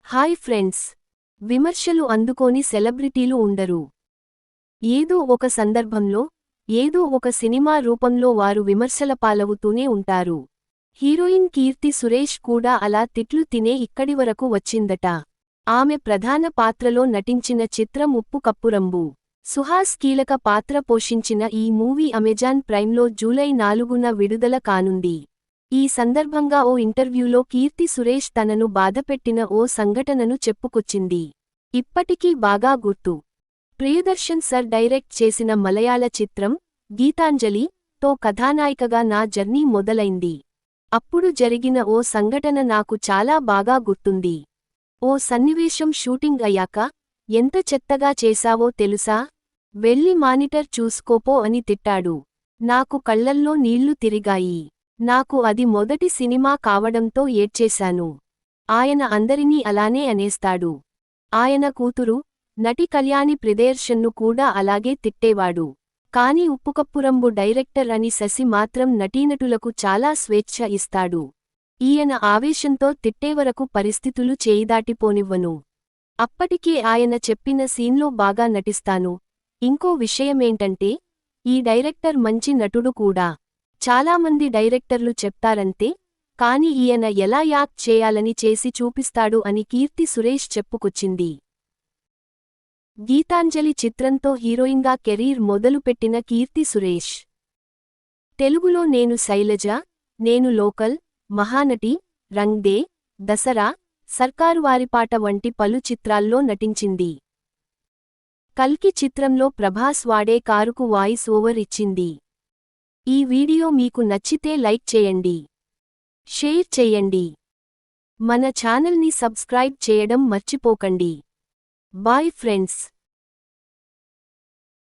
Hi friends. విమర్శలు అందుకోని సెలబ్రిటీలు ఉండరు. ఏదో ఒక సందర్భంలో, ఏదో ఒక సినిమా రూపంలో వారు విమర్శల పాలవుతూనే ఉంటారు. హీరోయిన్ కీర్తి సురేష్ కూడా అలా తిట్లు తినే ఇక్కడివరకు వచ్చిందట. ఆమె ప్రధాన పాత్రలో నటించిన చిత్రం ఉప్పు కప్పు. సుహాస్ కీలక పాత్ర పోషించిన ఈ మూవీ అమెజాన్ ప్రైమ్లో జూలై 4న విడుదల కానుంది. ఈ సందర్భంగా ఓ ఇంటర్వ్యూలో కీర్తి సురేష్ తనను బాధపెట్టిన ఓ సంఘటనను చెప్పుకొచ్చింది. ఇప్పటికీ బాగా గుర్తు. ప్రియదర్శన్ సర్ డైరెక్ట్ చేసిన మలయాళ చిత్రం గీతాంజలి తో కథానాయికగా నా జర్నీ మొదలైంది. అప్పుడు జరిగిన ఓ సంఘటన నాకు చాలా బాగా గుర్తుంది. ఓ సన్నివేశం షూటింగ్ అయ్యాక ఎంత చెత్తగా చేశావో తెలుసా, వెళ్ళి మానిటర్ చూసుకోపో అని తిట్టాడు. నాకు కళ్లల్లో నీళ్లు తిరిగాయి. నాకు అది మొదటి సినిమా కావడంతో ఏడ్చేశాను. ఆయన అందరినీ అలానే అనేస్తాడు. ఆయన కూతురు నటి కళ్యాణి ప్రియదర్శన్ను కూడా అలాగే తిట్టేవాడు. కాని ఉప్పుకప్పురంబు డైరెక్టర్ అని శశి మాత్రం నటీనటులకు చాలా స్వేచ్ఛ ఇస్తాడు. ఈయన ఆవేశంతో తిట్టేవరకు పరిస్థితులు చేయిదాటిపోనివ్వను. అప్పటికే ఆయన చెప్పిన సీన్లో బాగా నటిస్తాను. ఇంకో విషయమేంటంటే ఈ డైరెక్టర్ మంచి నటుడు కూడా. చాలామంది డైరెక్టర్లు చెప్తారంతే, కాని ఈయన ఎలా యాక్ట్ చేయాలని చేసి చూపిస్తాడు అని కీర్తి సురేష్ చెప్పుకొచ్చింది. గీతాంజలి చిత్రంతో హీరోయిన్గా కెరీర్ మొదలుపెట్టిన కీర్తి సురేష్ తెలుగులో నేను శైలజ, నేను లోకల్, మహానటి, రంగ్ దే, దసరా, సర్కారు వారిపాట వంటి పలు చిత్రాల్లో నటించింది. కల్కి చిత్రంలో ప్రభాస్ వాడే కారుకు వాయిస్ ఓవర్ ఇచ్చింది. ఈ వీడియో మీకు నచ్చితే లైక్ చేయండి, షేర్ చేయండి. మన ఛానల్ని సబ్స్క్రైబ్ చేయడం మర్చిపోకండి. Bye friends.